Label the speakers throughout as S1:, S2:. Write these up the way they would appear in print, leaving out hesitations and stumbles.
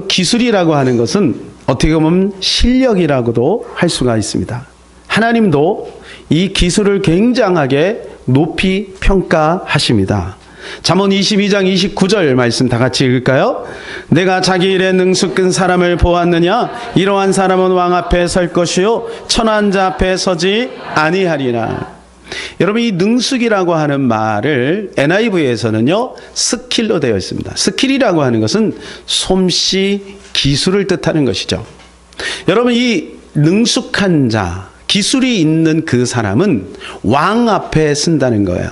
S1: 기술이라고 하는 것은 어떻게 보면 실력이라고도 할 수가 있습니다. 하나님도 이 기술을 굉장하게 높이 평가하십니다. 잠언 22장 29절 말씀 다 같이 읽을까요? 내가 자기 일에 능숙한 사람을 보았느냐? 이러한 사람은 왕 앞에 설 것이요 천한 자 앞에 서지 아니하리라. 여러분, 이 능숙이라고 하는 말을 NIV에서는요 스킬로 되어 있습니다. 스킬이라고 하는 것은 솜씨, 기술을 뜻하는 것이죠. 여러분, 이 능숙한 자, 기술이 있는 그 사람은 왕 앞에 쓴다는 거예요.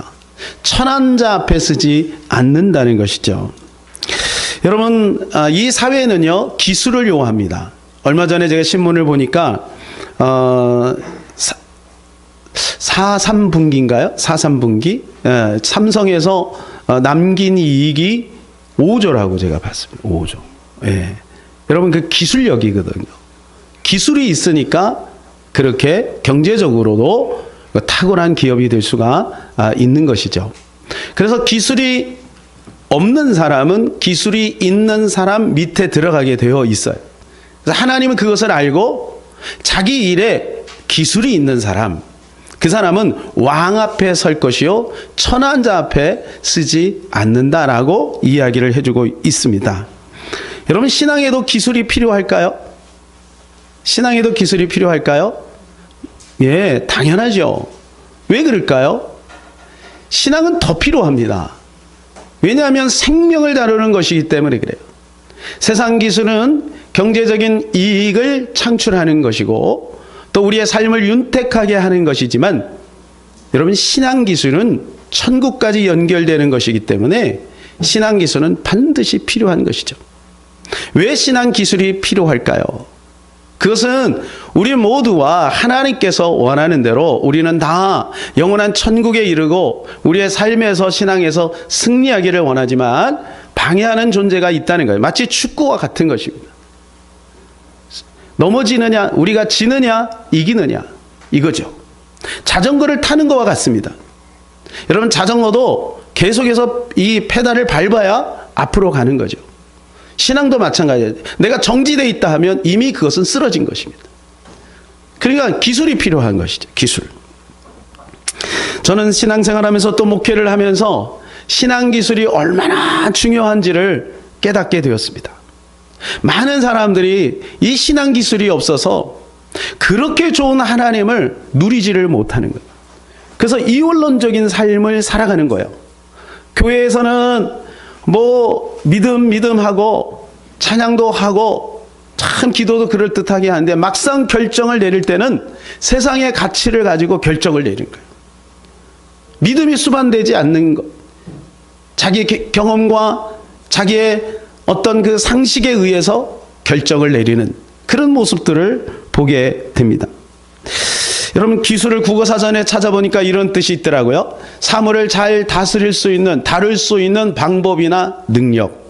S1: 천한 자 앞에 쓰지 않는다는 것이죠. 여러분, 이 사회는요 기술을 요합니다. 얼마 전에 제가 신문을 보니까 4.3분기인가요? 4.3분기? 삼성에서 남긴 이익이 5조라고 제가 봤습니다. 5조. 예. 여러분, 그 기술력이거든요. 기술이 있으니까 그렇게 경제적으로도 탁월한 기업이 될 수가 있는 것이죠. 그래서 기술이 없는 사람은 기술이 있는 사람 밑에 들어가게 되어 있어요. 그래서 하나님은 그것을 알고 자기 일에 기술이 있는 사람, 그 사람은 왕 앞에 설 것이요 천한 자 앞에 쓰지 않는다라고 이야기를 해주고 있습니다. 여러분, 신앙에도 기술이 필요할까요? 신앙에도 기술이 필요할까요? 예, 당연하죠. 왜 그럴까요? 신앙은 더 필요합니다. 왜냐하면 생명을 다루는 것이기 때문에 그래요. 세상 기술은 경제적인 이익을 창출하는 것이고 또 우리의 삶을 윤택하게 하는 것이지만, 여러분, 신앙 기술은 천국까지 연결되는 것이기 때문에 신앙 기술은 반드시 필요한 것이죠. 왜 신앙 기술이 필요할까요? 그것은 우리 모두와 하나님께서 원하는 대로 우리는 다 영원한 천국에 이르고 우리의 삶에서 신앙에서 승리하기를 원하지만 방해하는 존재가 있다는 거예요. 마치 축구와 같은 것입니다. 넘어지느냐, 우리가 지느냐, 이기느냐, 이거죠. 자전거를 타는 것과 같습니다. 여러분, 자전거도 계속해서 이 페달을 밟아야 앞으로 가는 거죠. 신앙도 마찬가지예요. 내가 정지되어 있다 하면 이미 그것은 쓰러진 것입니다. 그러니까 기술이 필요한 것이죠. 기술. 저는 신앙생활하면서 또 목회를 하면서 신앙 기술이 얼마나 중요한지를 깨닫게 되었습니다. 많은 사람들이 이 신앙 기술이 없어서 그렇게 좋은 하나님을 누리지를 못하는 거예요. 그래서 이원론적인 삶을 살아가는 거예요. 교회에서는 믿음하고 찬양도 하고 참 기도도 그럴듯하게 하는데 막상 결정을 내릴 때는 세상의 가치를 가지고 결정을 내리는 거예요. 믿음이 수반되지 않는 것, 자기의 경험과 자기의 어떤 그 상식에 의해서 결정을 내리는 그런 모습들을 보게 됩니다. 여러분, 기술을 국어사전에 찾아보니까 이런 뜻이 있더라고요. 사물을 잘 다룰 수 있는 방법이나 능력.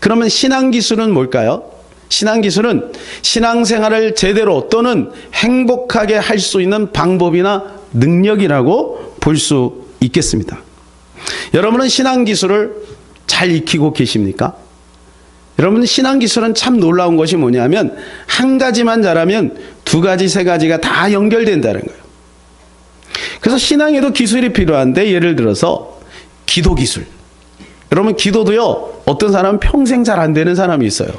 S1: 그러면 신앙기술은 뭘까요? 신앙기술은 신앙생활을 제대로 또는 행복하게 할 수 있는 방법이나 능력이라고 볼 수 있겠습니다. 여러분은 신앙기술을 잘 익히고 계십니까? 여러분, 신앙기술은 참 놀라운 것이 뭐냐면 한 가지만 잘하면 두 가지, 세 가지가 다 연결된다는 거예요. 그래서 신앙에도 기술이 필요한데, 예를 들어서 기도 기술. 여러분, 기도도요, 어떤 사람은 평생 잘 안 되는 사람이 있어요.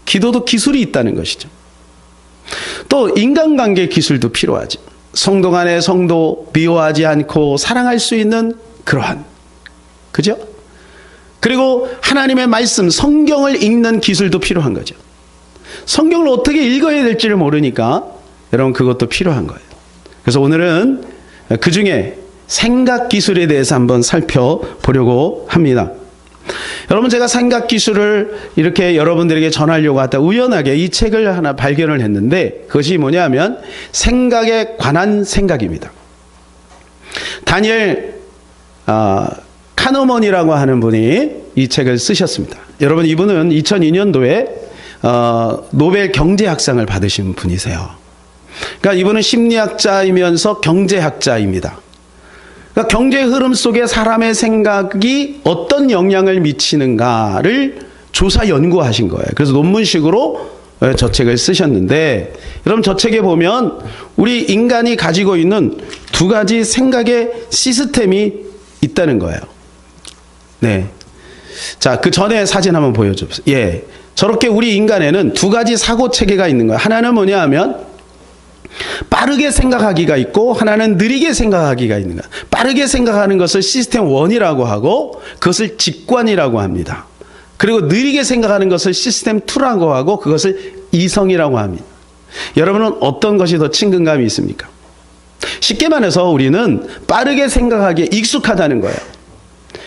S1: 기도도 기술이 있다는 것이죠. 또 인간관계 기술도 필요하죠. 성도 간의 성도 미워하지 않고 사랑할 수 있는 그러한, 그죠? 그리고 하나님의 말씀, 성경을 읽는 기술도 필요한 거죠. 성경을 어떻게 읽어야 될지를 모르니까 여러분, 그것도 필요한 거예요. 그래서 오늘은 그 중에 생각 기술에 대해서 한번 살펴보려고 합니다. 여러분, 제가 생각 기술을 이렇게 여러분들에게 전하려고 하다 우연하게 이 책을 하나 발견을 했는데, 그것이 뭐냐면 생각에 관한 생각입니다. 다니엘 카너먼이라고 하는 분이 이 책을 쓰셨습니다. 여러분, 이분은 2002년도에 노벨 경제학상을 받으신 분이세요. 그러니까 이분은 심리학자이면서 경제학자입니다. 그러니까 경제 흐름 속에 사람의 생각이 어떤 영향을 미치는가를 조사 연구하신 거예요. 그래서 논문식으로 저 책을 쓰셨는데, 여러분 저 책에 보면 우리 인간이 가지고 있는 두 가지 생각의 시스템이 있다는 거예요. 네. 자, 그 전에 사진 한번 보여주세요. 예. 저렇게 우리 인간에는 두 가지 사고 체계가 있는 거예요. 하나는 뭐냐 하면 빠르게 생각하기가 있고, 하나는 느리게 생각하기가 있는 거예요. 빠르게 생각하는 것을 시스템 1이라고 하고, 그것을 직관이라고 합니다. 그리고 느리게 생각하는 것을 시스템 2라고 하고, 그것을 이성이라고 합니다. 여러분은 어떤 것이 더 친근감이 있습니까? 쉽게 말해서 우리는 빠르게 생각하기에 익숙하다는 거예요.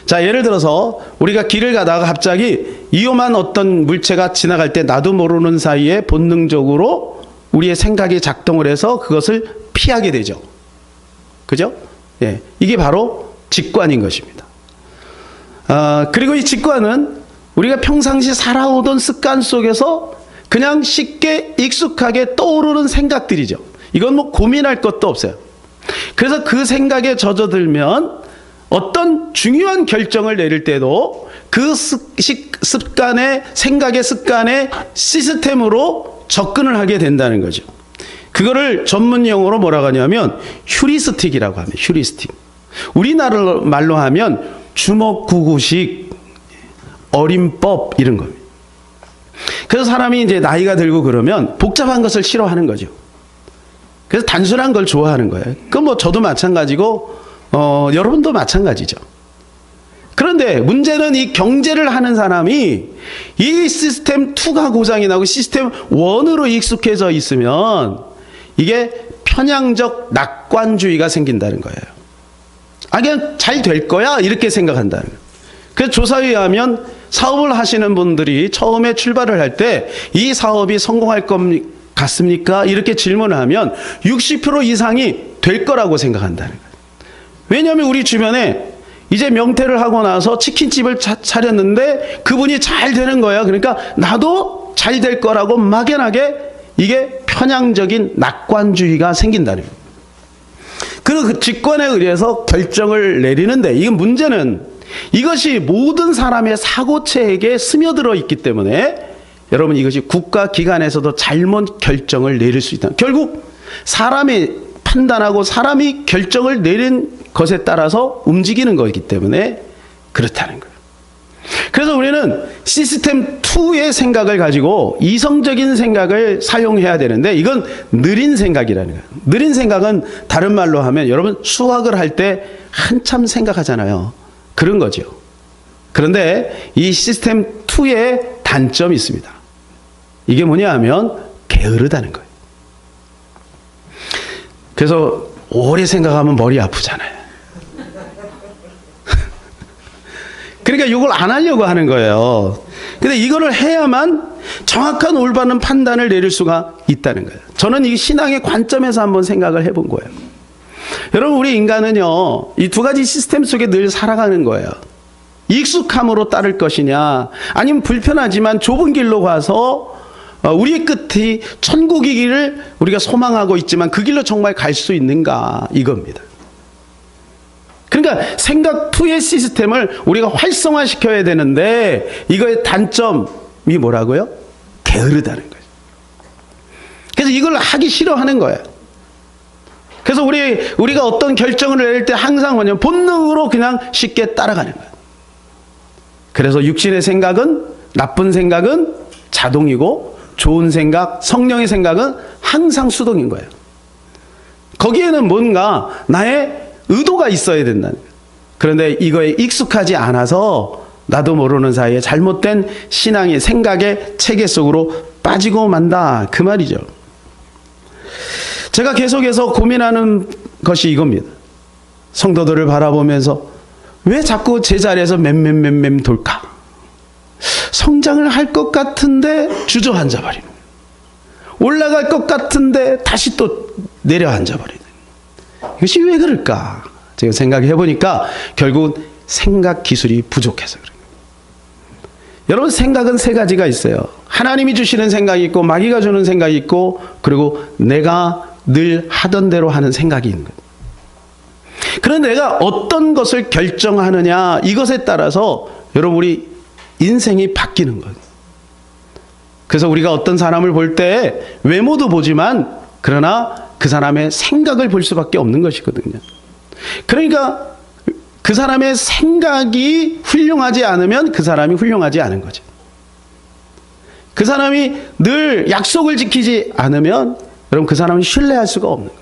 S1: 자, 예를 들어서 우리가 길을 가다가 갑자기 위험한 어떤 물체가 지나갈 때 나도 모르는 사이에 본능적으로 우리의 생각이 작동을 해서 그것을 피하게 되죠. 그죠? 예, 이게 바로 직관인 것입니다. 그리고 이 직관은 우리가 평상시 살아오던 습관 속에서 그냥 쉽게 익숙하게 떠오르는 생각들이죠. 이건 뭐 고민할 것도 없어요. 그래서 그 생각에 젖어들면 어떤 중요한 결정을 내릴 때도 그 습관의, 생각의 습관의 시스템으로 접근을 하게 된다는 거죠. 그거를 전문 용어로 뭐라고 하냐면 휴리스틱이라고 합니다. 휴리스틱. 우리나라 말로 하면 주먹구구식, 어림법 이런 겁니다. 그래서 사람이 이제 나이가 들고 그러면 복잡한 것을 싫어하는 거죠. 그래서 단순한 걸 좋아하는 거예요. 그건 뭐 저도 마찬가지고 여러분도 마찬가지죠. 그런데 문제는 이 경제를 하는 사람이 이 시스템 2가 고장이 나고 시스템 1으로 익숙해져 있으면 이게 편향적 낙관주의가 생긴다는 거예요. 아, 그냥 잘 될 거야 이렇게 생각한다는 거예요. 그래서 조사에 의하면 사업을 하시는 분들이 처음에 출발을 할 때 이 사업이 성공할 것 같습니까? 이렇게 질문을 하면 60% 이상이 될 거라고 생각한다는 거예요. 왜냐하면 우리 주변에 이제 명퇴를 하고 나서 치킨집을 차렸는데 그분이 잘 되는 거야. 그러니까 나도 잘 될 거라고 막연하게 이게 편향적인 낙관주의가 생긴다는 거예요. 그리고 그 직관에 의해서 결정을 내리는데, 이건 문제는 이것이 모든 사람의 사고체계에 스며들어 있기 때문에 여러분 이것이 국가기관에서도 잘못 결정을 내릴 수 있다. 결국 사람이 판단하고 사람이 결정을 내린 것에 따라서 움직이는 거기 때문에 그렇다는 거예요. 그래서 우리는 시스템 2의 생각을 가지고 이성적인 생각을 사용해야 되는데, 이건 느린 생각이라는 거예요. 느린 생각은 다른 말로 하면 여러분 수학을 할 때 한참 생각하잖아요. 그런 거죠. 그런데 이 시스템 2의 단점이 있습니다. 이게 뭐냐 하면 게으르다는 거예요. 그래서 오래 생각하면 머리 아프잖아요. 그러니까 이걸 안 하려고 하는 거예요. 근데 이거를 해야만 정확한 올바른 판단을 내릴 수가 있다는 거예요. 저는 이 신앙의 관점에서 한번 생각을 해본 거예요. 여러분, 우리 인간은요, 이 두 가지 시스템 속에 늘 살아가는 거예요. 익숙함으로 따를 것이냐, 아니면 불편하지만 좁은 길로 가서 우리의 끝이 천국이기를 우리가 소망하고 있지만 그 길로 정말 갈 수 있는가, 이겁니다. 그러니까 생각 2의 시스템을 우리가 활성화시켜야 되는데 이거의 단점이 뭐라고요? 게으르다는 거예요. 그래서 이걸 하기 싫어하는 거예요. 그래서 우리가 어떤 결정을 내릴 때 항상 뭐냐면 본능으로 그냥 쉽게 따라가는 거예요. 그래서 육신의 생각은, 나쁜 생각은 자동이고 좋은 생각, 성령의 생각은 항상 수동인 거예요. 거기에는 뭔가 나의 의도가 있어야 된다는 거예요. 그런데 이거에 익숙하지 않아서 나도 모르는 사이에 잘못된 신앙의 생각의 체계 속으로 빠지고 만다, 그 말이죠. 제가 계속해서 고민하는 것이 이겁니다. 성도들을 바라보면서 왜 자꾸 제자리에서 맴맴맴맴 돌까? 성장을 할 것 같은데 주저앉아 버리는, 올라갈 것 같은데 다시 또 내려앉아 버리는, 이것이 왜 그럴까? 제가 생각해 보니까 결국은 생각 기술이 부족해서 그래요. 여러분, 생각은 세 가지가 있어요. 하나님이 주시는 생각이 있고, 마귀가 주는 생각이 있고, 그리고 내가 늘 하던 대로 하는 생각이 있는 거예요. 그런데 내가 어떤 것을 결정하느냐, 이것에 따라서 여러분 우리 인생이 바뀌는 거예요. 그래서 우리가 어떤 사람을 볼 때 외모도 보지만 그러나 그 사람의 생각을 볼 수밖에 없는 것이거든요. 그러니까 그 사람의 생각이 훌륭하지 않으면 그 사람이 훌륭하지 않은 거죠. 그 사람이 늘 약속을 지키지 않으면 여러분 그 사람은 신뢰할 수가 없는 거죠.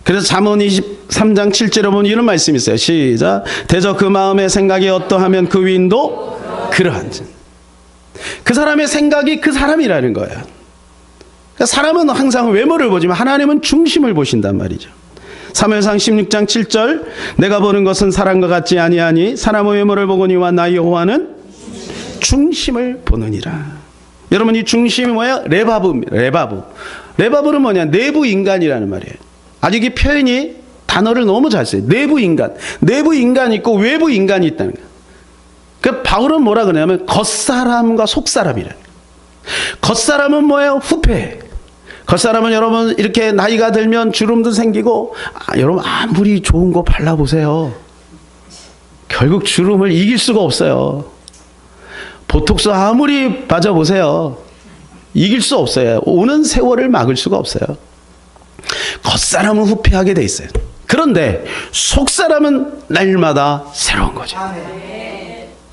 S1: 그래서 잠언 23장 7절에 보면 이런 말씀이 있어요. 시작. 대저 그 마음의 생각이 어떠하면 그 위인도 그러한지. 그 사람의 생각이 그 사람이라는 거예요. 그러니까 사람은 항상 외모를 보지만 하나님은 중심을 보신단 말이죠. 사무엘상 16장 7절 내가 보는 것은 사람과 같지 아니하니 사람의 외모를 보거니와 나 여호와는 중심을 보느니라. 여러분 이 중심이 뭐예요? 레바브입니다. 레바브는 뭐냐? 내부 인간이라는 말이에요. 아주 이 표현이 단어를 너무 잘 써요. 내부 인간. 내부 인간이 있고 외부 인간이 있다는 거예요. 그러니까 바울은 뭐라 그러냐면 겉사람과 속사람이라는 거예요. 겉사람은 뭐예요? 후패. 겉사람은 여러분 이렇게 나이가 들면 주름도 생기고 여러분 아무리 좋은 거 발라보세요. 결국 주름을 이길 수가 없어요. 보톡스 아무리 맞아보세요. 이길 수 없어요. 오는 세월을 막을 수가 없어요. 겉사람은 후패하게 돼 있어요. 그런데 속사람은 날마다 새로운 거죠.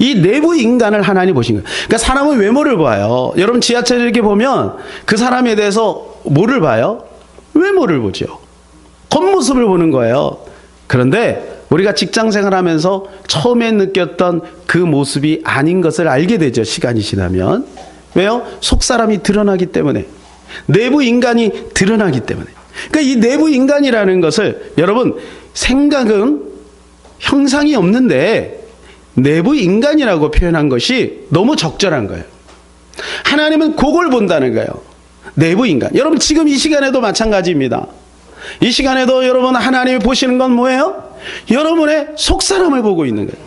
S1: 이 내부 인간을 하나님 보신 거예요. 그러니까 사람은 외모를 봐요. 여러분 지하철 이렇게 보면 그 사람에 대해서 뭐를 봐요? 외모를 보죠. 겉모습을 보는 거예요. 그런데 우리가 직장생활 하면서 처음에 느꼈던 그 모습이 아닌 것을 알게 되죠. 시간이 지나면. 왜요? 속사람이 드러나기 때문에. 내부 인간이 드러나기 때문에. 그러니까 이 내부 인간이라는 것을 여러분 생각은 형상이 없는데 내부 인간이라고 표현한 것이 너무 적절한 거예요. 하나님은 그걸 본다는 거예요. 내부 인간. 여러분 지금 이 시간에도 마찬가지입니다. 이 시간에도 여러분 하나님이 보시는 건 뭐예요? 여러분의 속사람을 보고 있는 거예요.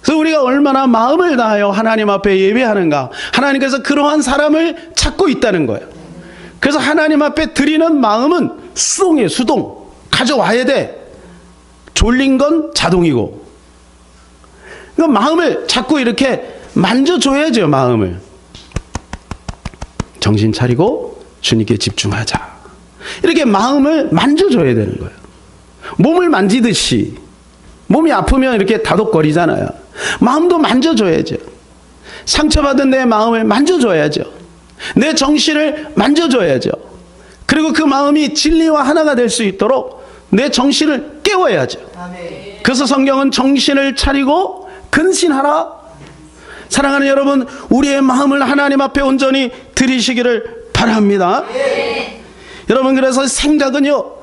S1: 그래서 우리가 얼마나 마음을 다하여 하나님 앞에 예배하는가. 하나님께서 그러한 사람을 찾고 있다는 거예요. 그래서 하나님 앞에 드리는 마음은 수동이에요. 수동. 가져와야 돼. 졸린 건 자동이고. 그러니까 마음을 자꾸 이렇게 만져줘야죠. 마음을. 정신 차리고 주님께 집중하자. 이렇게 마음을 만져줘야 되는 거예요. 몸을 만지듯이. 몸이 아프면 이렇게 다독거리잖아요. 마음도 만져줘야죠. 상처받은 내 마음을 만져줘야죠. 내 정신을 만져줘야죠. 그리고 그 마음이 진리와 하나가 될 수 있도록 내 정신을 깨워야죠. 그래서 성경은 정신을 차리고 근신하라. 사랑하는 여러분, 우리의 마음을 하나님 앞에 온전히 드리시기를 바랍니다. 여러분, 그래서 생각은요,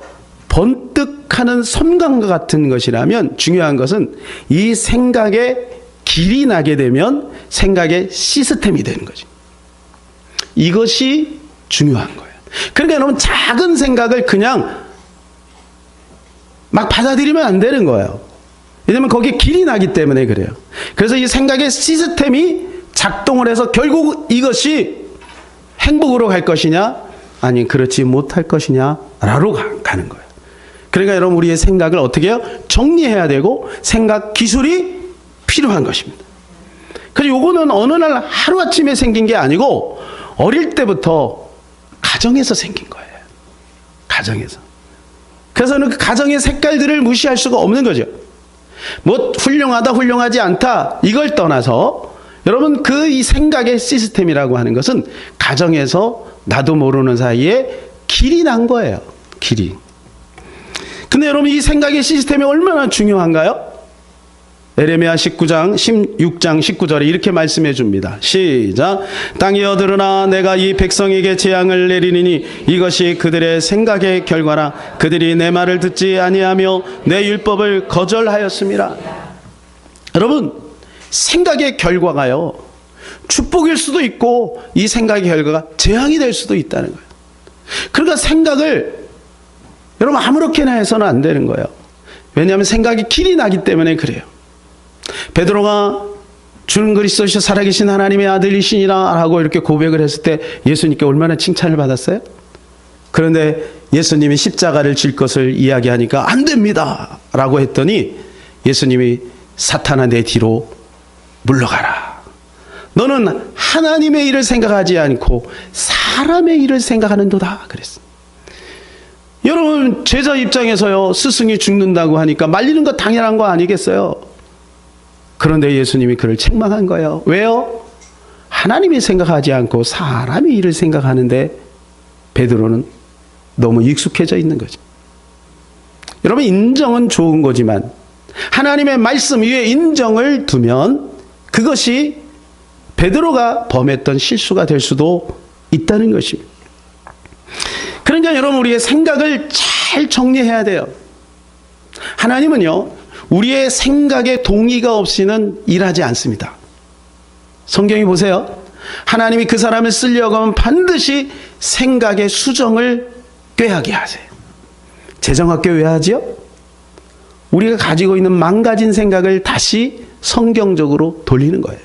S1: 번뜩하는 섬광과 같은 것이라면 중요한 것은 이 생각에 길이 나게 되면 생각의 시스템이 되는 거죠. 이것이 중요한 거예요. 그러니까 여러분 작은 생각을 그냥 막 받아들이면 안 되는 거예요. 왜냐하면 거기에 길이 나기 때문에 그래요. 그래서 이 생각의 시스템이 작동을 해서 결국 이것이 행복으로 갈 것이냐 아니 그렇지 못할 것이냐라로 가는 거예요. 그러니까 여러분 우리의 생각을 어떻게 해요? 정리해야 되고 생각 기술이 필요한 것입니다. 그래서 요거는 어느 날 하루아침에 생긴 게 아니고 어릴 때부터 가정에서 생긴 거예요. 가정에서. 그래서는 그 가정의 색깔들을 무시할 수가 없는 거죠. 뭐 훌륭하다 훌륭하지 않다 이걸 떠나서 여러분 그 이 생각의 시스템이라고 하는 것은 가정에서 나도 모르는 사이에 길이 난 거예요. 길이. 근데 여러분 이 생각의 시스템이 얼마나 중요한가요? 에레미야 16장 19절에 이렇게 말씀해 줍니다. 시작. 땅이여 들으나 내가 이 백성에게 재앙을 내리니 이것이 그들의 생각의 결과라. 그들이 내 말을 듣지 아니하며 내 율법을 거절하였음이라. 여러분 생각의 결과가요 축복일 수도 있고 이 생각의 결과가 재앙이 될 수도 있다는 거예요. 그러니까 생각을 여러분 아무렇게나 해서는 안 되는 거예요. 왜냐하면 생각이 길이 나기 때문에 그래요. 베드로가 주는 그리스도시여 살아계신 하나님의 아들이시니라 라고 이렇게 고백을 했을 때 예수님께 얼마나 칭찬을 받았어요? 그런데 예수님이 십자가를 질 것을 이야기하니까 안 됩니다 라고 했더니 예수님이 사탄아 내 뒤로 물러가라. 너는 하나님의 일을 생각하지 않고 사람의 일을 생각하는도다. 그랬어. 여러분, 제자 입장에서요, 스승이 죽는다고 하니까 말리는 거 당연한 거 아니겠어요? 그런데 예수님이 그를 책망한 거예요. 왜요? 하나님이 생각하지 않고 사람의 일을 생각하는데 베드로는 너무 익숙해져 있는 거죠. 여러분, 인정은 좋은 거지만 하나님의 말씀 위에 인정을 두면 그것이 베드로가 범했던 실수가 될 수도 있다는 것입니다. 그러니까 여러분, 우리의 생각을 잘 정리해야 돼요. 하나님은요, 우리의 생각에 동의가 없이는 일하지 않습니다. 성경이 보세요. 하나님이 그 사람을 쓰려고 하면 반드시 생각의 수정을 꾀하게 하세요. 재정학교 왜 하지요? 우리가 가지고 있는 망가진 생각을 다시 성경적으로 돌리는 거예요.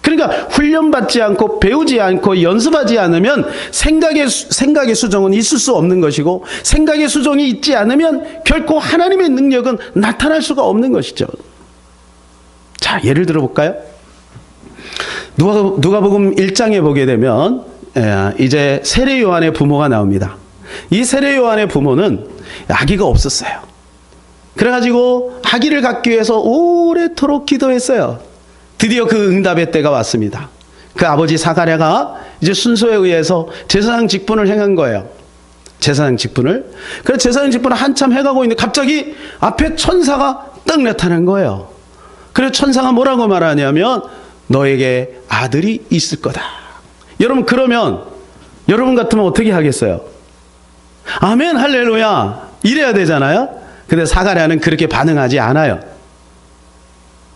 S1: 그러니까 훈련받지 않고 배우지 않고 연습하지 않으면 생각의 수정은 있을 수 없는 것이고, 생각의 수정이 있지 않으면 결코 하나님의 능력은 나타날 수가 없는 것이죠. 자, 예를 들어 볼까요? 누가복음 1장에 보게 되면 이제 세례 요한의 부모가 나옵니다. 이 세례 요한의 부모는 아기가 없었어요. 그래가지고 아기를 갖기 위해서 오래도록 기도했어요. 드디어 그 응답의 때가 왔습니다. 그 아버지 사가랴가 이제 순서에 의해서 제사장 직분을 행한 거예요. 제사장 직분을. 그래서 제사장 직분을 한참 해가고 있는데 갑자기 앞에 천사가 딱 나타난 거예요. 그래서 천사가 뭐라고 말하냐면 너에게 아들이 있을 거다. 여러분, 그러면 여러분 같으면 어떻게 하겠어요? 아멘, 할렐루야 이래야 되잖아요. 근데 사가랴는 그렇게 반응하지 않아요.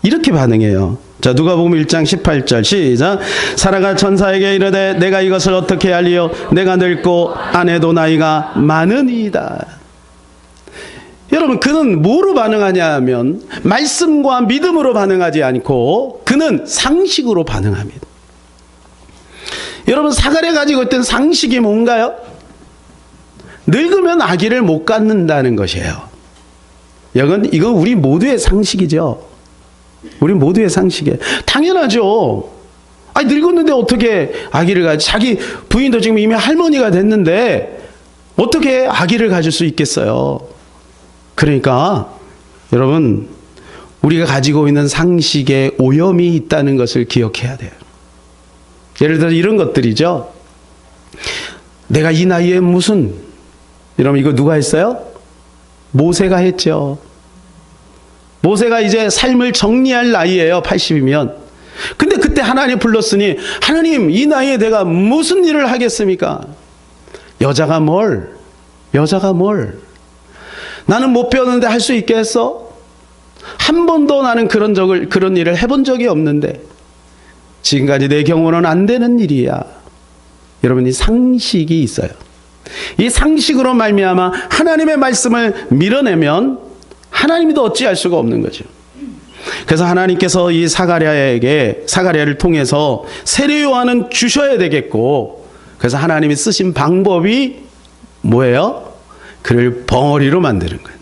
S1: 이렇게 반응해요. 자, 누가복음 1장 18절 시작. 사라가 천사에게 이르되 내가 이것을 어떻게 알리요? 내가 늙고 아내도 나이가 많으니이다. 여러분, 그는 뭐로 반응하냐 하면 말씀과 믿음으로 반응하지 않고 그는 상식으로 반응합니다. 여러분, 사가랴 가지고 있던 상식이 뭔가요? 늙으면 아기를 못 갖는다는 것이에요. 이건 우리 모두의 상식이죠. 우리 모두의 상식이에요. 당연하죠. 아니, 늙었는데 어떻게 아기를 가지? 자기 부인도 지금 이미 할머니가 됐는데 어떻게 아기를 가질 수 있겠어요? 그러니까 여러분, 우리가 가지고 있는 상식에 오염이 있다는 것을 기억해야 돼요. 예를 들어 이런 것들이죠. 내가 이 나이에 무슨, 여러분 이거 누가 했어요? 모세가 했죠. 모세가 이제 삶을 정리할 나이예요. 80이면. 근데 그때 하나님 불렀으니 하나님, 이 나이에 내가 무슨 일을 하겠습니까? 여자가 뭘? 나는 못 배웠는데 할 수 있겠어? 한 번도 나는 그런 일을 해본 적이 없는데 지금까지 내 경우는 안 되는 일이야. 여러분, 이 상식이 있어요. 이 상식으로 말미암아 하나님의 말씀을 밀어내면 하나님도 어찌할 수가 없는 거죠. 그래서 하나님께서 이 사가랴를 통해서 세례 요한은 주셔야 되겠고, 그래서 하나님이 쓰신 방법이 뭐예요? 그를 벙어리로 만드는 거예요.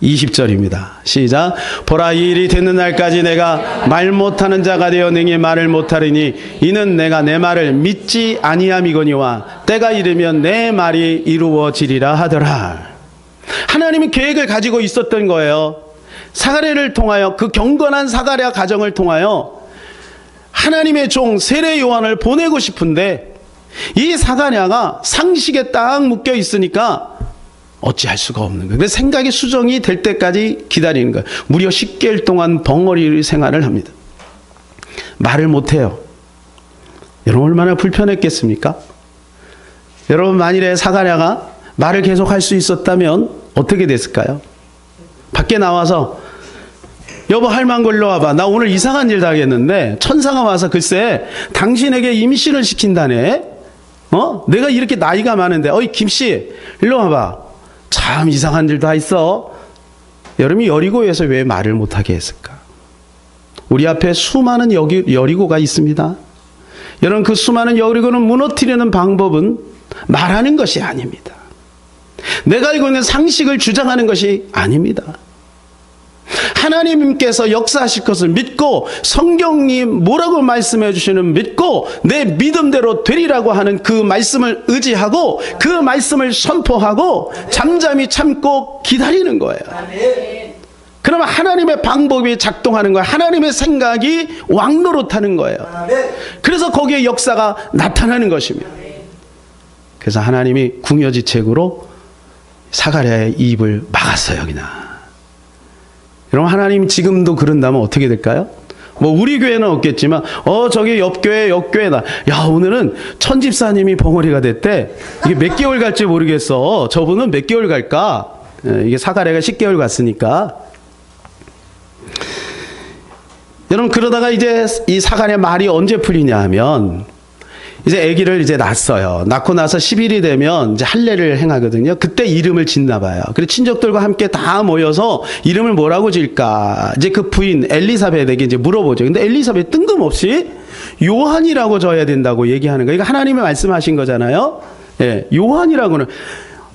S1: 20절입니다. 시작. 보라, 이 일이 되는 날까지 내가 말 못하는 자가 되어 능히 말을 못하리니 이는 내가 내 말을 믿지 아니함이거니와 때가 이르면 내 말이 이루어지리라 하더라. 하나님은 계획을 가지고 있었던 거예요. 사가랴를 통하여, 그 경건한 사가랴 가정을 통하여 하나님의 종 세례 요한을 보내고 싶은데 이 사가랴가 상식에 딱 묶여 있으니까 어찌할 수가 없는 거예요. 그래서 생각이 수정이 될 때까지 기다리는 거예요. 무려 10개월 동안 벙어리 생활을 합니다. 말을 못해요. 여러분, 얼마나 불편했겠습니까? 여러분, 만일에 사가랴가 말을 계속할 수 있었다면 어떻게 됐을까요? 밖에 나와서 여보, 할망 걸러 와봐. 나 오늘 이상한 일 당했는데 천사가 와서 글쎄 당신에게 임신을 시킨다네. 내가 이렇게 나이가 많은데, 어이 김씨 일로 와봐. 참 이상한 일 다 있어. 여러분이 여리고에서 왜 말을 못하게 했을까? 우리 앞에 수많은 여리고가 있습니다. 여러분, 그 수많은 여리고는 무너뜨리는 방법은 말하는 것이 아닙니다. 내가 알고 있는 상식을 주장하는 것이 아닙니다. 하나님께서 역사하실 것을 믿고 성경이 뭐라고 말씀해 주시는 믿고 내 믿음대로 되리라고 하는 그 말씀을 의지하고 그 말씀을 선포하고 잠잠히 참고 기다리는 거예요. 그러면 하나님의 방법이 작동하는 거예요. 하나님의 생각이 왕노릇하는 거예요. 그래서 거기에 역사가 나타나는 것입니다. 그래서 하나님이 궁여지책으로 사가랴의 입을 막았어요. 그냥. 여러분, 하나님 지금도 그런다면 어떻게 될까요? 뭐 우리 교회는 없겠지만 저기 옆교회다. 야, 오늘은 천집사님이 벙어리가 됐대. 이게 몇 개월 갈지 모르겠어. 저분은 몇 개월 갈까? 이게 사가랴가 10개월 갔으니까. 여러분, 그러다가 이제 이 사가랴 말이 언제 풀리냐 하면 이제 아기를 이제 낳았어요. 낳고 나서 10일이 되면 이제 할례를 행하거든요. 그때 이름을 짓나 봐요. 그래서 친족들과 함께 다 모여서 이름을 뭐라고 지을까? 이제 그 부인 엘리사벳에게 이제 물어보죠. 근데 엘리사벳 뜬금없이 요한이라고 져야 된다고 얘기하는 거예요. 이거 하나님이 말씀하신 거잖아요. 예, 요한이라고는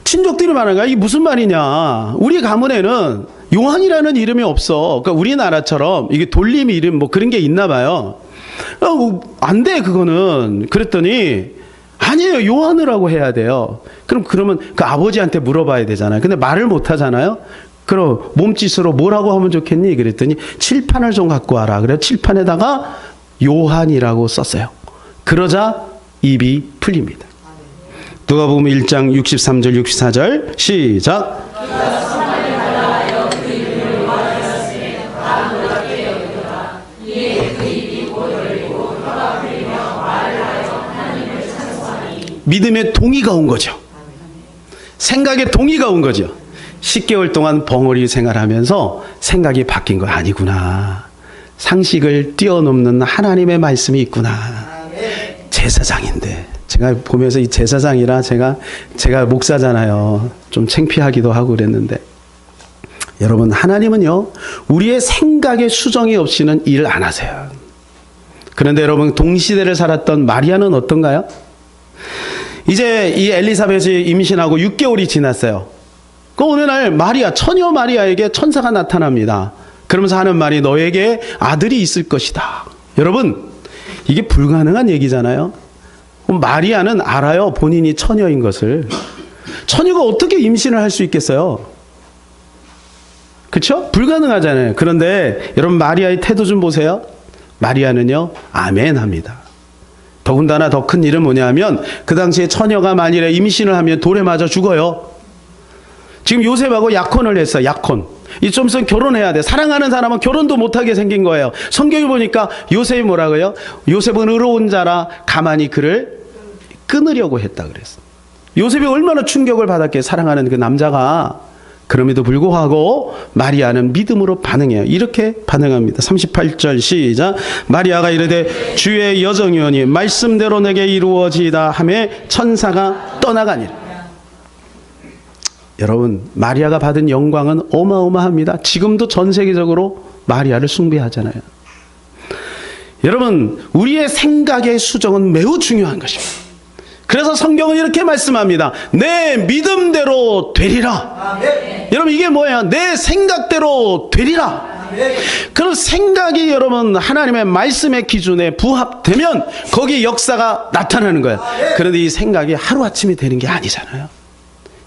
S1: 친족들이 말하는 거야. 이게 무슨 말이냐? 우리 가문에는 요한이라는 이름이 없어. 그러니까 우리나라처럼 이게 돌림 이름 뭐 그런 게 있나 봐요. 안 돼, 그거는. 그랬더니 아니에요, 요한이라고 해야 돼요. 그러면 그 아버지한테 물어봐야 되잖아요. 근데 말을 못 하잖아요. 그럼 몸짓으로 뭐라고 하면 좋겠니? 그랬더니 칠판을 좀 갖고 와라. 그래서 칠판에다가 요한이라고 썼어요. 그러자 입이 풀립니다. 누가복음 1장 63절 64절 시작. 믿음의 동의가 온 거죠. 생각의 동의가 온 거죠. 10개월 동안 벙어리 생활하면서 생각이 바뀐 거 아니구나. 상식을 뛰어넘는 하나님의 말씀이 있구나. 제사장인데 제가 보면서 이 제사장이라 제가 목사잖아요. 좀 창피하기도 하고 그랬는데 여러분, 하나님은요 우리의 생각의 수정이 없이는 일을 안 하세요. 그런데 여러분, 동시대를 살았던 마리아는 어떤가요? 이제 이 엘리사벳이 임신하고 6개월이 지났어요. 그 어느 날 처녀 마리아에게 천사가 나타납니다. 그러면서 하는 말이 너에게 아들이 있을 것이다. 여러분, 이게 불가능한 얘기잖아요. 마리아는 알아요, 본인이 처녀인 것을. 처녀가 어떻게 임신을 할 수 있겠어요? 그렇죠? 불가능하잖아요. 그런데 여러분, 마리아의 태도 좀 보세요. 마리아는요 아멘 합니다. 더군다나 더 큰 일은 뭐냐면 그 당시에 처녀가 만일에 임신을 하면 돌에 맞아 죽어요. 지금 요셉하고 약혼을 했어요. 약혼. 이 좀 있으면 결혼해야 돼. 사랑하는 사람은 결혼도 못하게 생긴 거예요. 성경을 보니까 요셉이 뭐라고요? 요셉은 의로운 자라 가만히 그를 끊으려고 했다 그랬어. 요셉이 얼마나 충격을 받았기에, 사랑하는 그 남자가. 그럼에도 불구하고 마리아는 믿음으로 반응해요. 이렇게 반응합니다. 38절 시작. 마리아가 이르되 주의 여정이오니 말씀대로 내게 이루어지이다 하며 천사가 떠나가니라. 여러분, 마리아가 받은 영광은 어마어마합니다. 지금도 전 세계적으로 마리아를 숭배하잖아요. 여러분, 우리의 생각의 수정은 매우 중요한 것입니다. 그래서 성경은 이렇게 말씀합니다. 내 믿음대로 되리라. 아멘. 여러분, 이게 뭐예요? 내 생각대로 되리라. 아멘. 그럼 생각이 여러분 하나님의 말씀의 기준에 부합되면 거기 역사가 나타나는 거예요. 아멘. 그런데 이 생각이 하루아침에 되는 게 아니잖아요.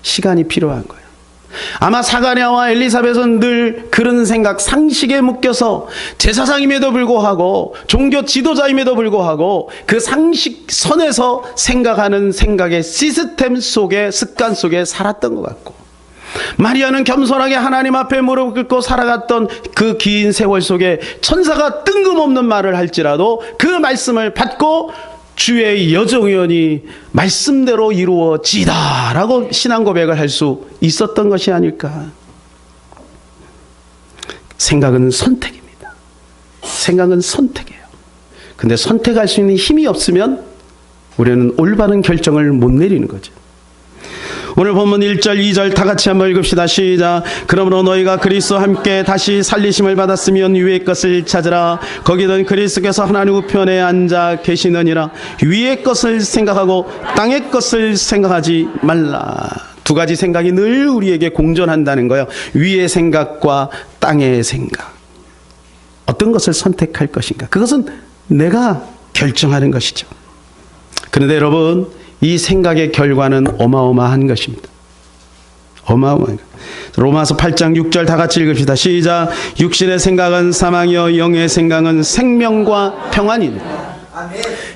S1: 시간이 필요한 거예요. 아마 사가랴와 엘리사벳은 늘 그런 생각, 상식에 묶여서 제사장임에도 불구하고 종교 지도자임에도 불구하고 그 상식선에서 생각하는 생각의 시스템 속에, 습관 속에 살았던 것 같고, 마리아는 겸손하게 하나님 앞에 무릎 꿇고 살아갔던 그 긴 세월 속에 천사가 뜬금없는 말을 할지라도 그 말씀을 받고 주의 여정연이 말씀대로 이루어지다 라고 신앙 고백을 할 수 있었던 것이 아닐까. 생각은 선택입니다. 생각은 선택이에요. 근데 선택할 수 있는 힘이 없으면 우리는 올바른 결정을 못 내리는 거죠. 오늘 본문 1절 2절 다 같이 한번 읽읍시다. 시작. 그러므로 너희가 그리스도와 함께 다시 살리심을 받았으면 위의 것을 찾으라. 거기는 그리스도께서 하나님 우편에 앉아 계시느니라. 위의 것을 생각하고 땅의 것을 생각하지 말라. 두 가지 생각이 늘 우리에게 공존한다는 거예요. 위의 생각과 땅의 생각. 어떤 것을 선택할 것인가? 그것은 내가 결정하는 것이죠. 그런데 여러분, 이 생각의 결과는 어마어마한 것입니다. 어마어마한 것. 로마서 8장 6절 다 같이 읽읍시다. 시작. 육신의 생각은 사망이요 영의 생각은 생명과 평안이니라.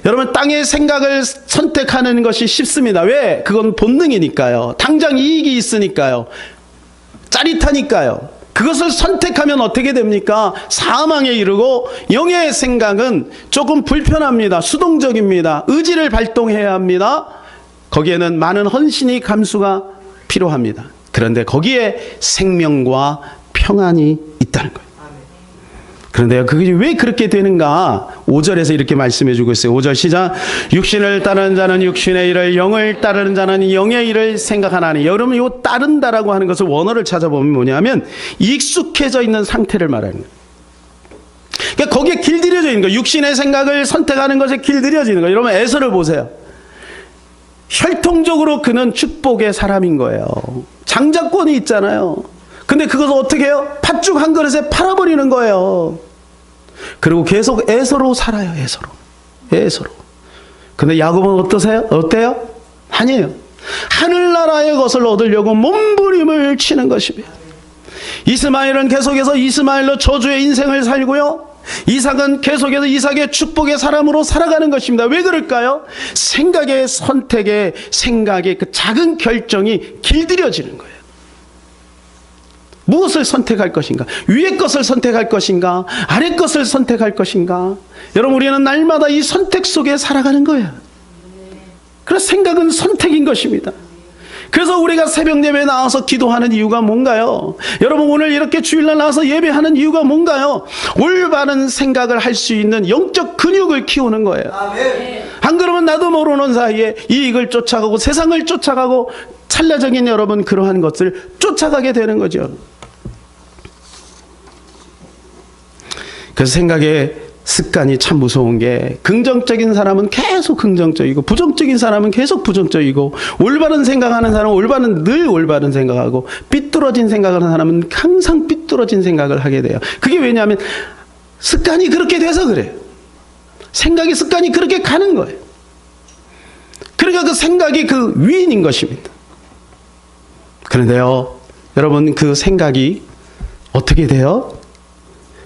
S1: 여러분, 땅의 생각을 선택하는 것이 쉽습니다. 왜? 그건 본능이니까요. 당장 이익이 있으니까요. 짜릿하니까요. 그것을 선택하면 어떻게 됩니까? 사망에 이르고, 영의 생각은 조금 불편합니다. 수동적입니다. 의지를 발동해야 합니다. 거기에는 많은 헌신이 감수가 필요합니다. 그런데 거기에 생명과 평안이 있다는 거예요. 그런데요, 그게 왜 그렇게 되는가? 5절에서 이렇게 말씀해 주고 있어요. 5절 시작. 육신을 따르는 자는 육신의 일을, 영을 따르는 자는 영의 일을 생각하나니. 여러분, 이 따른다라고 하는 것을 원어를 찾아보면 뭐냐면 익숙해져 있는 상태를 말하는 거예요. 그러니까 거기에 길들여져 있는 거예요. 육신의 생각을 선택하는 것에 길들여지는 거예요. 여러분, 에서를 보세요. 혈통적으로 그는 축복의 사람인 거예요. 장자권이 있잖아요. 근데 그것을 어떻게 해요? 팥죽 한 그릇에 팔아버리는 거예요. 그리고 계속 에서로 살아요. 에서로. 근데 야곱은 어때요? 아니에요. 하늘나라의 것을 얻으려고 몸부림을 치는 것입니다. 이스마엘은 계속해서 이스마엘로 저주의 인생을 살고요. 이삭은 계속해서 이삭의 축복의 사람으로 살아가는 것입니다. 왜 그럴까요? 생각의 선택의 생각의 그 작은 결정이 길들여지는 거예요. 무엇을 선택할 것인가? 위의 것을 선택할 것인가? 아래 것을 선택할 것인가? 여러분, 우리는 날마다 이 선택 속에 살아가는 거예요. 그래서 생각은 선택인 것입니다. 그래서 우리가 새벽 예배에 나와서 기도하는 이유가 뭔가요? 여러분, 오늘 이렇게 주일날 나와서 예배하는 이유가 뭔가요? 올바른 생각을 할 수 있는 영적 근육을 키우는 거예요. 안 그러면 나도 모르는 사이에 이익을 쫓아가고 세상을 쫓아가고 찰나적인 여러분 그러한 것을 쫓아가게 되는 거죠. 그래서 생각의 습관이 참 무서운 게, 긍정적인 사람은 계속 긍정적이고 부정적인 사람은 계속 부정적이고, 올바른 생각하는 사람은 늘 올바른 생각하고, 삐뚤어진 생각하는 사람은 항상 삐뚤어진 생각을 하게 돼요. 그게 왜냐하면 습관이 그렇게 돼서 그래요. 생각의 습관이 그렇게 가는 거예요. 그러니까 그 생각이 그 위인인 것입니다. 그런데요, 여러분, 그 생각이 어떻게 돼요?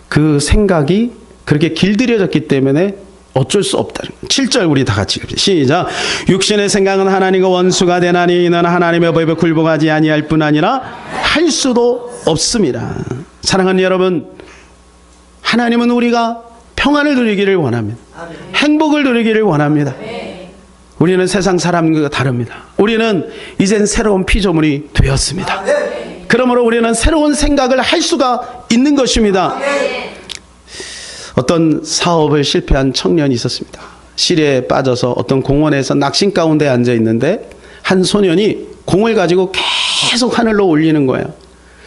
S1: 그 생각이 그렇게 길들여졌기 때문에 어쩔 수 없다는 거예요. 7절 우리 다 같이 시작. 육신의 생각은 하나님과 원수가 되나니 이는 하나님의 법에 굴복하지 아니할 뿐 아니라 할 수도 없습니다. 사랑하는 여러분, 하나님은 우리가 평안을 누리기를 원합니다. 행복을 누리기를 원합니다. 우리는 세상 사람과 다릅니다. 우리는 이젠 새로운 피조물이 되었습니다. 그러므로 우리는 새로운 생각을 할 수가 있는 것입니다. 어떤 사업을 실패한 청년이 있었습니다. 시리에 빠져서 어떤 공원에서 낙심 가운데 앉아 있는데 한 소년이 공을 가지고 계속 하늘로 올리는 거예요.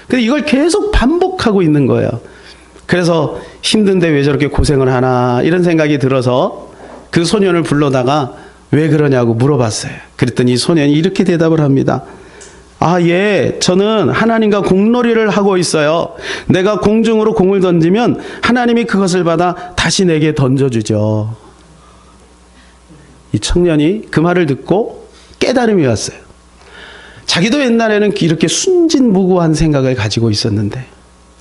S1: 근데 이걸 계속 반복하고 있는 거예요. 그래서 힘든데 왜 저렇게 고생을 하나 이런 생각이 들어서 그 소년을 불러다가 왜 그러냐고 물어봤어요. 그랬더니 이 소년이 이렇게 대답을 합니다. 아, 예, 저는 하나님과 공놀이를 하고 있어요. 내가 공중으로 공을 던지면 하나님이 그것을 받아 다시 내게 던져주죠. 이 청년이 그 말을 듣고 깨달음이 왔어요. 자기도 옛날에는 이렇게 순진무구한 생각을 가지고 있었는데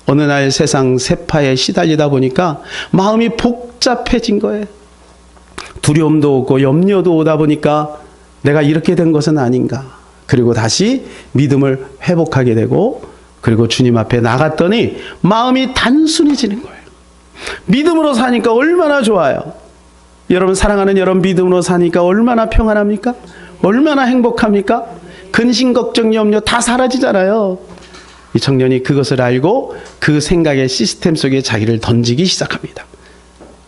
S1: 어느 날 세상 세파에 시달리다 보니까 마음이 복잡해진 거예요. 두려움도 오고 염려도 오다 보니까 내가 이렇게 된 것은 아닌가. 그리고 다시 믿음을 회복하게 되고, 그리고 주님 앞에 나갔더니 마음이 단순해지는 거예요. 믿음으로 사니까 얼마나 좋아요. 여러분, 사랑하는 여러분, 믿음으로 사니까 얼마나 평안합니까? 얼마나 행복합니까? 근심, 걱정, 염려 다 사라지잖아요. 이 청년이 그것을 알고 그 생각의 시스템 속에 자기를 던지기 시작합니다.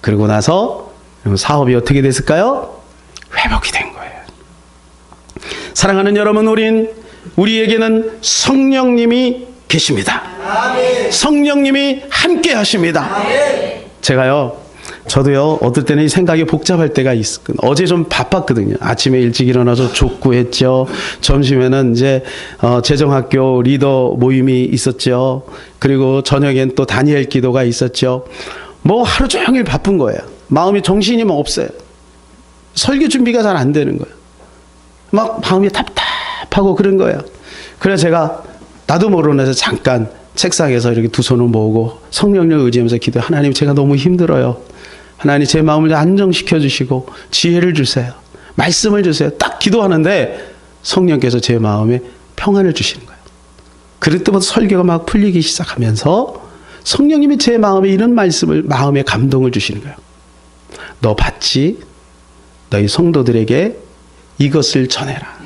S1: 그러고 나서 사업이 어떻게 됐을까요? 회복이 된 거예요. 사랑하는 여러분, 우리에게는 성령님이 계십니다. 성령님이 함께 하십니다. 저도요, 어떨 때는 이 생각이 복잡할 때가 있거든요. 어제 좀 바빴거든요. 아침에 일찍 일어나서 족구했죠. 점심에는 이제 재정학교 리더 모임이 있었죠. 그리고 저녁엔 또 다니엘 기도가 있었죠. 뭐 하루 종일 바쁜 거예요. 마음이 정신이 뭐 없어요. 설교 준비가 잘 안 되는 거예요. 막 마음이 답답하고 그런 거예요. 그래서 제가 나도 모르면서 잠깐 책상에서 이렇게 두 손을 모으고 성령을 의지하면서 기도해. 하나님, 제가 너무 힘들어요. 하나님, 제 마음을 안정시켜 주시고 지혜를 주세요. 말씀을 주세요. 딱 기도하는데 성령께서 제 마음에 평안을 주시는 거예요. 그럴 때부터 설교가 막 풀리기 시작하면서 성령님이 제 마음에 이런 말씀을, 마음에 감동을 주시는 거예요. 너 봤지? 너희 성도들에게 이것을 전해라.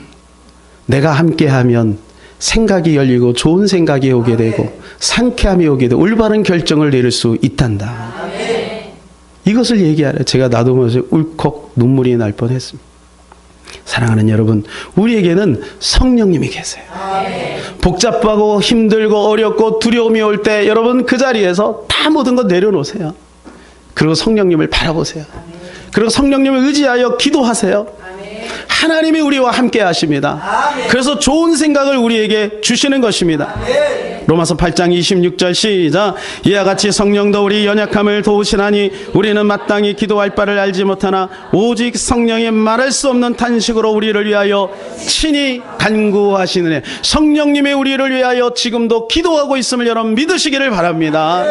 S1: 내가 함께하면 생각이 열리고 좋은 생각이 오게 되고 상쾌함이 오게 되고 올바른 결정을 내릴 수 있단다. 이것을 얘기하래. 제가 나도 모르게 울컥 눈물이 날 뻔했습니다. 사랑하는 여러분, 우리에게는 성령님이 계세요. 복잡하고 힘들고 어렵고 두려움이 올 때 여러분 그 자리에서 다 모든 것 내려놓으세요. 그리고 성령님을 바라보세요. 그리고 성령님을 의지하여 기도하세요. 하나님이 우리와 함께 하십니다. 그래서 좋은 생각을 우리에게 주시는 것입니다. 로마서 8장 26절 시작. 이와 같이 성령도 우리 연약함을 도우시나니 우리는 마땅히 기도할 바를 알지 못하나 오직 성령이 말할 수 없는 탄식으로 우리를 위하여 친히 간구하시느니, 성령님이 우리를 위하여 지금도 기도하고 있음을 여러분 믿으시기를 바랍니다.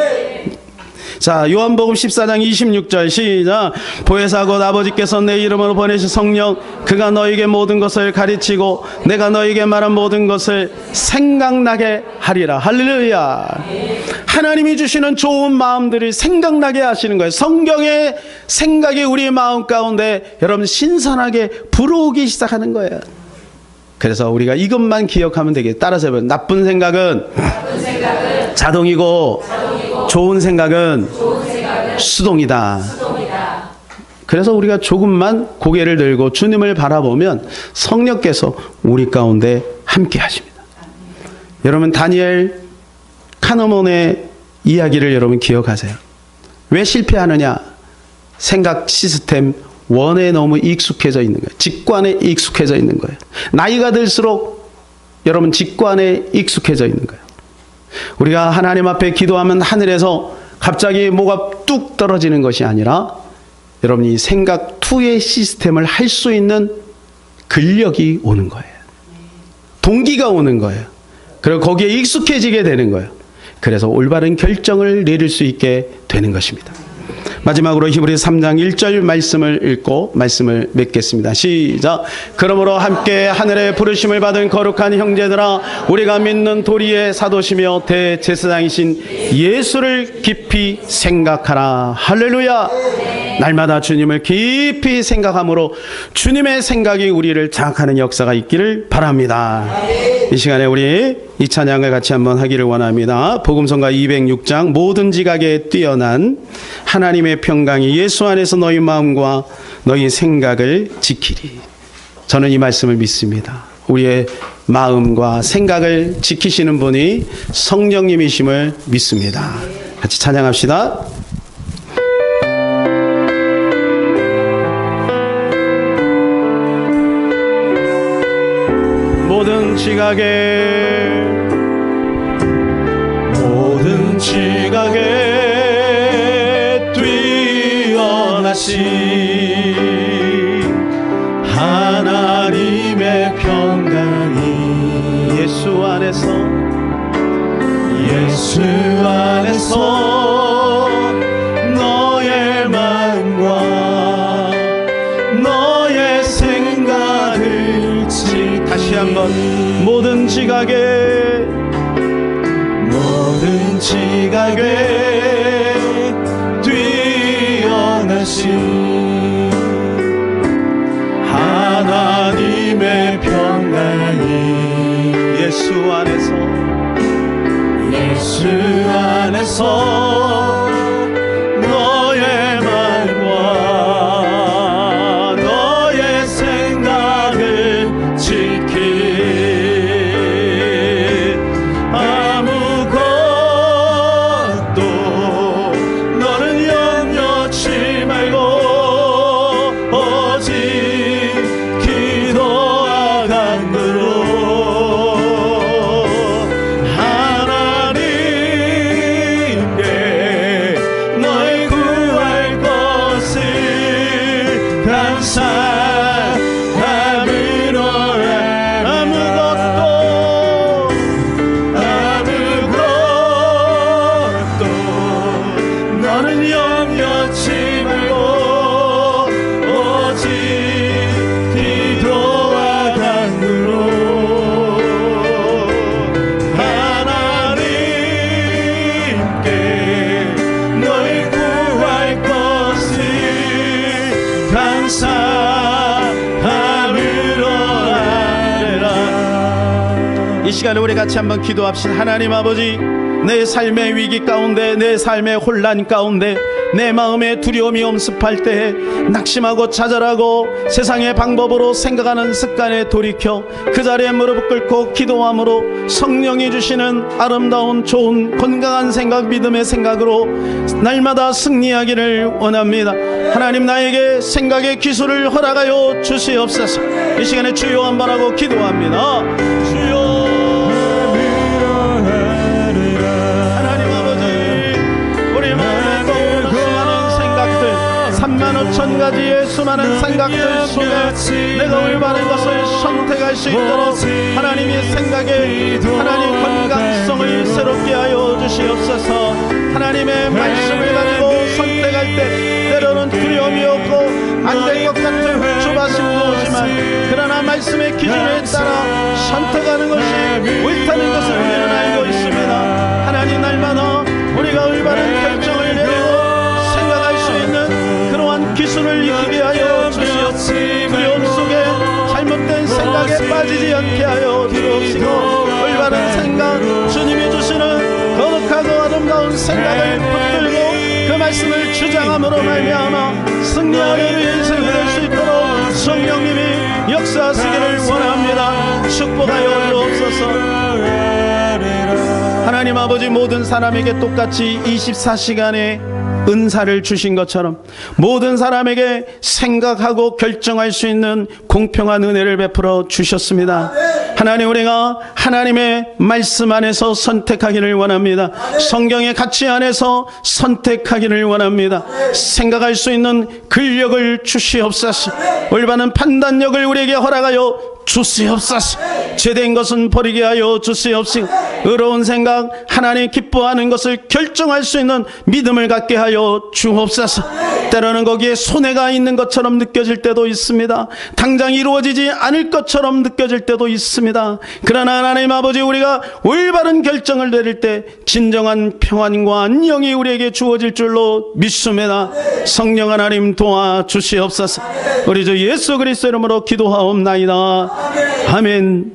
S1: 자, 요한복음 14장 26절 시작. 보혜사 곧 아버지께서 내 이름으로 보내신 성령, 그가 너에게 모든 것을 가르치고 내가 너에게 말한 모든 것을 생각나게 하리라. 할렐루야. 하나님이 주시는 좋은 마음들을 생각나게 하시는 거예요. 성경의 생각이 우리의 마음 가운데 여러분 신선하게 불어오기 시작하는 거예요. 그래서 우리가 이것만 기억하면 되겠어요. 따라서 해봐요. 나쁜 생각은 자동이고 좋은 생각은 수동이다. 그래서 우리가 조금만 고개를 들고 주님을 바라보면 성령께서 우리 가운데 함께 하십니다. 여러분, 다니엘 카노몬의 이야기를 여러분 기억하세요. 왜 실패하느냐? 생각 시스템 원에 너무 익숙해져 있는 거예요. 직관에 익숙해져 있는 거예요. 나이가 들수록 여러분 직관에 익숙해져 있는 거예요. 우리가 하나님 앞에 기도하면 하늘에서 갑자기 뭐가 뚝 떨어지는 것이 아니라 여러분이 생각 투의 시스템을 할 수 있는 근력이 오는 거예요. 동기가 오는 거예요. 그리고 거기에 익숙해지게 되는 거예요. 그래서 올바른 결정을 내릴 수 있게 되는 것입니다. 마지막으로 히브리서 3장 1절 말씀을 읽고 말씀을 맺겠습니다. 시작. 그러므로 함께 하늘의 부르심을 받은 거룩한 형제들아, 우리가 믿는 도리의 사도시며 대제사장이신 예수를 깊이 생각하라. 할렐루야. 날마다 주님을 깊이 생각함으로 주님의 생각이 우리를 장악하는 역사가 있기를 바랍니다. 이 시간에 우리 이 찬양을 같이 한번 하기를 원합니다. 복음성가 206장 모든 지각에 뛰어난 하나님의 평강이 예수 안에서 너희 마음과 너희 생각을 지키리. 저는 이 말씀을 믿습니다. 우리의 마음과 생각을 지키시는 분이 성령님이심을 믿습니다. 같이 찬양합시다. 모든 지각에 뛰어나신 하나님의 평강이 예수 안에서 너의 마음과 너의 생각을 다시 한번 모든 지각에 뛰어나신 하나님의 평강이 예수 안에서 너의 마음과 너의 생각을 지키리. 아무것도 너는 염려치 말고 오직 기도와 간구로 하나님께 너는 염려치 말고 오직 기도와 간구로 하나님께 널 구할 것을 감사함으로 아뢰라. 이 시간에 우리 같이 한번 기도합시다. 하나님 아버지, 내 삶의 위기 가운데, 내 삶의 혼란 가운데, 내 마음에 두려움이 엄습할 때에 낙심하고 좌절하고 세상의 방법으로 생각하는 습관에 돌이켜 그 자리에 무릎을 꿇고 기도함으로 성령이 주시는 아름다운 좋은 건강한 생각, 믿음의 생각으로 날마다 승리하기를 원합니다. 하나님, 나에게 생각의 기술을 허락하여 주시옵소서. 이 시간에 주여 한번 하고 기도합니다. 주여, 천 가지의 수많은 생각들 속에 내가 올바른 것을 선택할 수 있도록 하나님의 생각에 하나님 건강성을 새롭게 하여 주시옵소서. 하나님의 말씀을 가지고 선택할 때 때로는 두려움이 없고 안 될 것 같은 조바심도 오지만 그러나 말씀의 기준에 따라 선택하는 것이 옳다는 것을 우리는 알고 있습니다. 하나님, 날마다 우리가 올바른 결정을 내리고 생각할 수 있는 기술을 익히게 하여 주시옵시고 두려움 속에 잘못된 생각에 빠지지 않게 하여 주옵시고 올바른 생각, 주님이 주시는 거룩하고 아름다운 생각을 붙들고 그 말씀을 주장함으로 말미암아 승리하는 우리의 인생이 될 수 있도록 성령님이 역사하시기를 원합니다. 축복하여 주옵소서. 하나님 아버지, 모든 사람에게 똑같이 24시간의 은사를 주신 것처럼 모든 사람에게 생각하고 결정할 수 있는 공평한 은혜를 베풀어 주셨습니다. 하나님, 우리가 하나님의 말씀 안에서 선택하기를 원합니다. 성경의 가치 안에서 선택하기를 원합니다. 생각할 수 있는 근력을 주시옵소서. 올바른 판단력을 우리에게 허락하여 주시옵소서. 죄된 것은 버리게 하여 주시옵시고 의로운 생각, 하나님 기뻐하는 것을 결정할 수 있는 믿음을 갖게 하여 주옵소서. 때로는 거기에 손해가 있는 것처럼 느껴질 때도 있습니다. 당장 이루어지지 않을 것처럼 느껴질 때도 있습니다. 그러나 하나님 아버지, 우리가 올바른 결정을 내릴 때 진정한 평안과 안녕이 우리에게 주어질 줄로 믿습니다. 성령 하나님 도와주시옵소서. 우리 주 예수 그리스도 이름으로 기도하옵나이다. 아멘.